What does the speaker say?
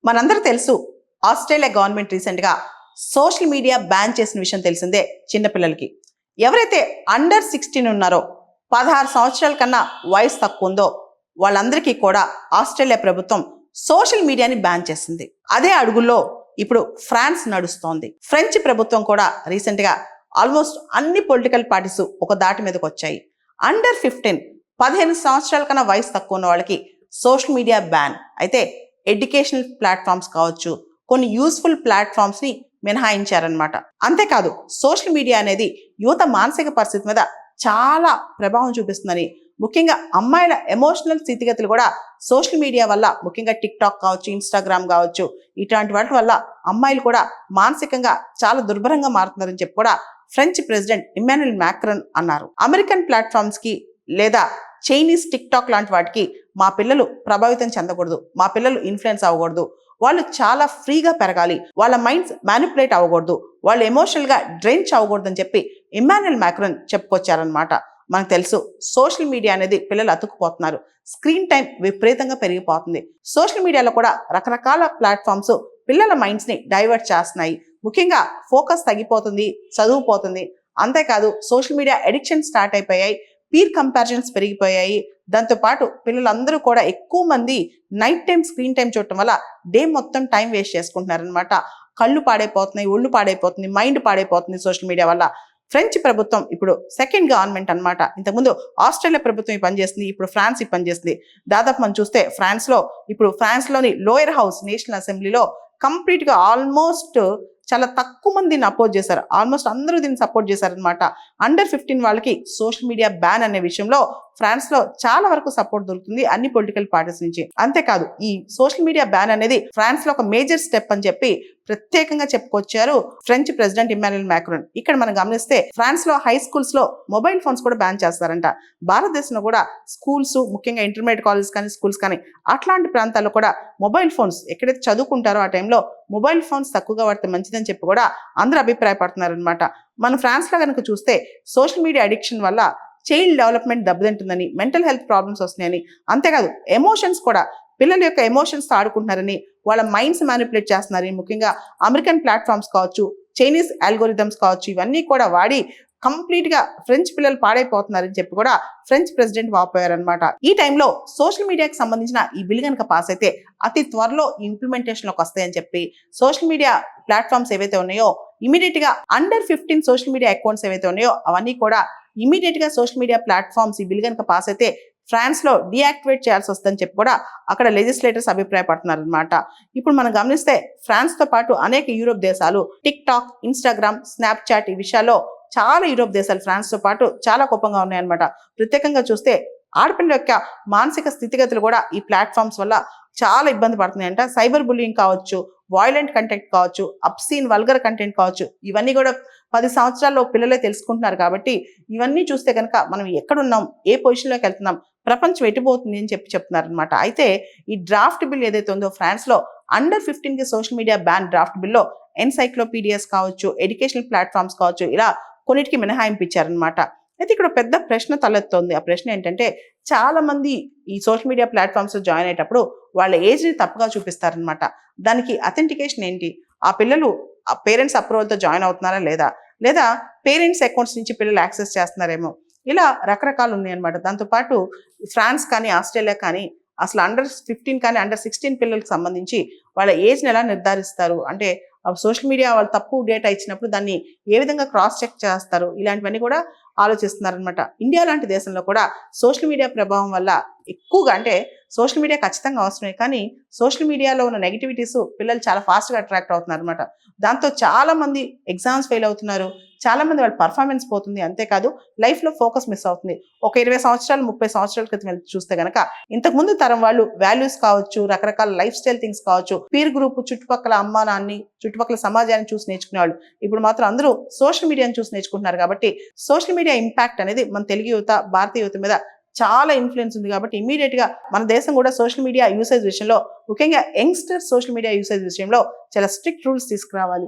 మనందరూ తెలుసు Australia government రీసెంట్గా సోషల్ మీడియా బ్యాన్ చేసిన విషయం తెలిసిందే. చిన్నపిల్లలకి ఎవరైతే అండర్ 16 ఉన్నారో 16 సంవత్సరాల కన్నా వయసు తక్కువ ఉందో వాళ్ళందరికీ కూడా ఆస్ట్రేలియా ప్రభుత్వం సోషల్ మీడియాని బ్యాన్ చేసింది. అదే అడుగుల్లో ఇప్పుడు ఫ్రాన్స్ నడుస్తోంది. ఫ్రెంచ్ ప్రభుత్వం కూడా రీసెంట్గా ఆల్మోస్ట్ అన్ని పొలిటికల్ పార్టీస్ ఒక దాటి మీదకి వచ్చాయి. అండర్ 15 సంవత్సరాల కన్నా వయసు తక్కువ ఉన్న వాళ్ళకి సోషల్ మీడియా బ్యాన్ అయితే ఎడ్యుకేషనల్ ప్లాట్ఫామ్స్ కావచ్చు, కొన్ని యూస్ఫుల్ ప్లాట్ఫామ్స్ని మినహాయించారనమాట. అంతేకాదు సోషల్ మీడియా అనేది యువత మానసిక పరిస్థితి మీద చాలా ప్రభావం చూపిస్తుందని, ముఖ్యంగా అమ్మాయిల ఎమోషనల్ స్థితిగతులు కూడా సోషల్ మీడియా వల్ల, ముఖ్యంగా టిక్ టాక్ కావచ్చు, ఇన్స్టాగ్రామ్ కావచ్చు, ఇట్లాంటి వాటి వల్ల అమ్మాయిలు కూడా మానసికంగా చాలా దుర్భరంగా మారుతున్నారని చెప్పి కూడా ఫ్రెంచ్ ప్రెసిడెంట్ ఇమ్మాన్యుయల్ మ్యాక్రాన్ అన్నారు. అమెరికన్ ప్లాట్ఫామ్స్కి లేదా చైనీస్ టిక్ టాక్ లాంటి వాటికి మా పిల్లలు ప్రభావితం చెందకూడదు, మా పిల్లలు ఇన్ఫ్లుయెన్స్ అవ్వకూడదు, వాళ్ళు చాలా ఫ్రీగా పెరగాలి, వాళ్ళ మైండ్స్ మ్యానిపులేట్ అవ్వకూడదు, వాళ్ళు ఎమోషనల్గా డ్రెంచ్ అవ్వకూడదు అని చెప్పి ఇమ్మాన్యుయల్ మ్యాక్రాన్ చెప్పుకొచ్చారనమాట. మనకు తెలుసు సోషల్ మీడియా అనేది పిల్లలు అతుక్కుపోతున్నారు, స్క్రీన్ టైం విపరీతంగా పెరిగిపోతుంది. సోషల్ మీడియాలో కూడా రకరకాల ప్లాట్ఫామ్స్ పిల్లల మైండ్స్ని డైవర్ట్ చేస్తున్నాయి. ముఖ్యంగా ఫోకస్ తగ్గిపోతుంది, చదువు పోతుంది. అంతేకాదు సోషల్ మీడియా అడిక్షన్ స్టార్ట్ అయిపోయాయి, పీర్ కంపారిజన్స్ పెరిగిపోయాయి. దాంతోపాటు పిల్లలందరూ కూడా ఎక్కువ మంది నైట్ టైం స్క్రీన్ టైం చూడటం వల్ల డే మొత్తం టైం వేస్ట్ చేసుకుంటున్నారనమాట. కళ్ళు పాడైపోతున్నాయి, ఒళ్ళు పాడైపోతుంది, మైండ్ పాడైపోతుంది సోషల్ మీడియా వల్ల. ఫ్రెంచ్ ప్రభుత్వం ఇప్పుడు సెకండ్ గవర్నమెంట్ అనమాట. ఇంతకుముందు ఆస్ట్రేలియా ప్రభుత్వం ఈ పనిచేస్తుంది, ఇప్పుడు ఫ్రాన్స్ ఈ పనిచేస్తుంది. దాదాపు మనం చూస్తే ఫ్రాన్స్లోని లోయర్ హౌస్ నేషనల్ అసెంబ్లీలో కంప్లీట్గా ఆల్మోస్ట్ చాలా తక్కువ మంది దీన్ని అపోజ్ చేశారు, ఆల్మోస్ట్ అందరూ దీన్ని సపోర్ట్ చేశారనమాట. అండర్ 15 వాళ్ళకి సోషల్ మీడియా బ్యాన్ అనే విషయంలో ఫ్రాన్స్ లో చాలా వరకు సపోర్ట్ దొరుకుతుంది అన్ని పొలిటికల్ పార్టీస్ నుంచి. అంతేకాదు ఈ సోషల్ మీడియా బ్యాన్ అనేది ఫ్రాన్స్ లో ఒక మేజర్ స్టెప్ అని చెప్పి ప్రత్యేకంగా చెప్పుకొచ్చారు ఫ్రెంచ్ ప్రెసిడెంట్ ఇమ్మాన్యుయల్ మ్యాక్రాన్. ఇక్కడ మనం గమనిస్తే ఫ్రాన్స్ లో హై స్కూల్స్ లో మొబైల్ ఫోన్స్ కూడా బ్యాన్ చేస్తారంట. భారతదేశంలో కూడా స్కూల్స్, ముఖ్యంగా ఇంటర్మీడియట్ కాలేజెస్ కానీ స్కూల్స్ కానీ అట్లాంటి ప్రాంతాల్లో కూడా మొబైల్ ఫోన్స్ ఎక్కడైతే చదువుకుంటారో ఆ టైంలో మొబైల్ ఫోన్స్ తక్కువగా వాడితే మంచిదని చెప్పి కూడా అందరూ అభిప్రాయపడుతున్నారు అనమాట. మనం ఫ్రాన్స్ లో కనుక చూస్తే సోషల్ మీడియా అడిక్షన్ వల్ల చైల్డ్ డెవలప్మెంట్ దెబ్బతింటుందని, మెంటల్ హెల్త్ ప్రాబ్లమ్స్ వస్తున్నాయని, అంతేకాదు ఎమోషన్స్ కూడా పిల్లల యొక్క ఎమోషన్స్ ఆడుకుంటున్నారని, వాళ్ళ మైండ్స్ మ్యానిపులేట్ చేస్తున్నారని, ముఖ్యంగా అమెరికన్ ప్లాట్ఫామ్స్ కావచ్చు, చైనీస్ ఆల్గోరిథమ్స్ కావచ్చు, ఇవన్నీ కూడా వాడి కంప్లీట్ గా ఫ్రెంచ్ పిల్లలు పాడైపోతున్నారని చెప్పి కూడా ఫ్రెంచ్ ప్రెసిడెంట్ వాపోయారనమాట. ఈ టైంలో సోషల్ మీడియాకి సంబంధించిన ఈ బిల్ కనుక పాస్ అయితే అతి త్వరలో ఇంప్లిమెంటేషన్ లోకి వస్తాయని చెప్పి సోషల్ మీడియా ప్లాట్ఫామ్స్ ఏవైతే ఉన్నాయో ఇమీడియట్ గా అండర్ 15 సోషల్ మీడియా అకౌంట్స్ ఏవైతే ఉన్నాయో అవన్నీ కూడా ఇమీడియట్ గా సోషల్ మీడియా ప్లాట్ఫామ్స్ ఈ బిల్ కనుక పాస్ అయితే ఫ్రాన్స్ లో డియాక్టివేట్ చేయాల్సి వస్తుందని చెప్పి కూడా అక్కడ లెజిస్లేటర్స్ అభిప్రాయపడుతున్నారు అనమాట. ఇప్పుడు మనం గమనిస్తే ఫ్రాన్స్ తో పాటు అనేక యూరోప్ దేశాలు టిక్ టాక్, ఇన్స్టాగ్రామ్, స్నాప్చాట్ ఈ విషయాల్లో చాలా యూరోప్ దేశాలు ఫ్రాన్స్ తో పాటు చాలా కోపంగా ఉన్నాయన్నమాట. ప్రత్యేకంగా చూస్తే ఆడపిల్లల యొక్క మానసిక స్థితిగతులు కూడా ఈ ప్లాట్ఫామ్స్ వల్ల చాలా ఇబ్బంది పడుతున్నాయంట. సైబర్ బుల్లింగ్ కావచ్చు, వాయిలెంట్ కంటెంట్ కావచ్చు, అబ్సీన్ వల్గర్ కంటెంట్ కావచ్చు, ఇవన్నీ కూడా 10 సంవత్సరాల్లో పిల్లలే తెలుసుకుంటున్నారు. కాబట్టి ఇవన్నీ చూస్తే కనుక మనం ఎక్కడున్నాం, ఏ పొజిషన్లోకి వెళ్తున్నాం, ప్రపంచం ఎటుపోతుంది అని చెప్తున్నారు అనమాట. అయితే ఈ డ్రాఫ్ట్ బిల్ ఏదైతే ఉందో ఫ్రాన్స్ లో అండర్ 15 కి సోషల్ మీడియా బ్యాన్ డ్రాఫ్ట్ బిల్లో ఎన్సైక్లోపీడియాస్ కావచ్చు, ఎడ్యుకేషనల్ ప్లాట్ఫామ్స్ కావచ్చు, ఇలా కొన్నిటికి మినహాయింపు ఇచ్చారనమాట. అయితే ఇక్కడ పెద్ద ప్రశ్న తలెత్తోంది. ఆ ప్రశ్న ఏంటంటే చాలా మంది ఈ సోషల్ మీడియా ప్లాట్ఫామ్స్ లో జాయిన్ అయ్యేటప్పుడు వాళ్ళ ఏజ్ ని తప్పుగా చూపిస్తారనమాట. దానికి అథెంటికేషన్ ఏంటి? ఆ పిల్లలు పేరెంట్స్ అప్రూవల్ తో జాయిన్ అవుతున్నారా లేదా పేరెంట్స్ అకౌంట్స్ నుంచి పిల్లలు యాక్సెస్ చేస్తున్నారేమో, ఇలా రకరకాలు ఉన్నాయి అనమాట. దాంతోపాటు ఫ్రాన్స్ కానీ ఆస్ట్రేలియా కానీ అసలు అండర్ 15 కానీ అండర్ 16 పిల్లలకు సంబంధించి వాళ్ళ ఏజ్ని ఎలా నిర్ధారిస్తారు అంటే సోషల్ మీడియా వాళ్ళు తప్పు డేటా ఇచ్చినప్పుడు దాన్ని ఏ విధంగా క్రాస్ చెక్ చేస్తారు, ఇలాంటివన్నీ కూడా ఆలోచిస్తున్నారనమాట. ఇండియా లాంటి దేశంలో కూడా సోషల్ మీడియా ప్రభావం వల్ల ఎక్కువగా, అంటే సోషల్ మీడియా ఖచ్చితంగా అవసరమే, కానీ సోషల్ మీడియాలో ఉన్న నెగిటివిటీస్ పిల్లలు చాలా ఫాస్ట్గా అట్రాక్ట్ అవుతున్నారు అనమాట. దాంతో చాలా మంది ఎగ్జామ్స్ ఫెయిల్ అవుతున్నారు, చాలా మంది వాళ్ళ పర్ఫార్మెన్స్ పోతుంది. అంతేకాదు లైఫ్లో ఫోకస్ మిస్ అవుతుంది. ఒక 20 సంవత్సరాలు 30 సంవత్సరాల క్రితం చూస్తే కనుక ఇంతకుముందు తరం వాళ్ళు వాల్యూస్ కావచ్చు, రకరకాల లైఫ్ స్టైల్ థింగ్స్ కావచ్చు, పీర్ గ్రూప్, చుట్టుపక్కల అమ్మా నాన్ని, చుట్టుపక్కల సమాజాన్ని చూసి నేర్చుకునేవాళ్ళు. ఇప్పుడు మాత్రం అందరూ సోషల్ మీడియాని చూసి నేర్చుకుంటున్నారు. కాబట్టి సోషల్ మీడియా ఇంపాక్ట్ అనేది మన తెలుగు యువత, భారతీయ యువత మీద చాలా ఇన్ఫ్లుయెన్స్ ఉంది. కాబట్టి ఇమీడియట్ గా మన దేశం కూడా సోషల్ మీడియా యూసేజ్ విషయంలో, ముఖ్యంగా యంగ్స్టర్స్ సోషల్ మీడియా యూసేజ్ విషయంలో చాలా స్ట్రిక్ట్ రూల్స్ తీసుకురావాలి.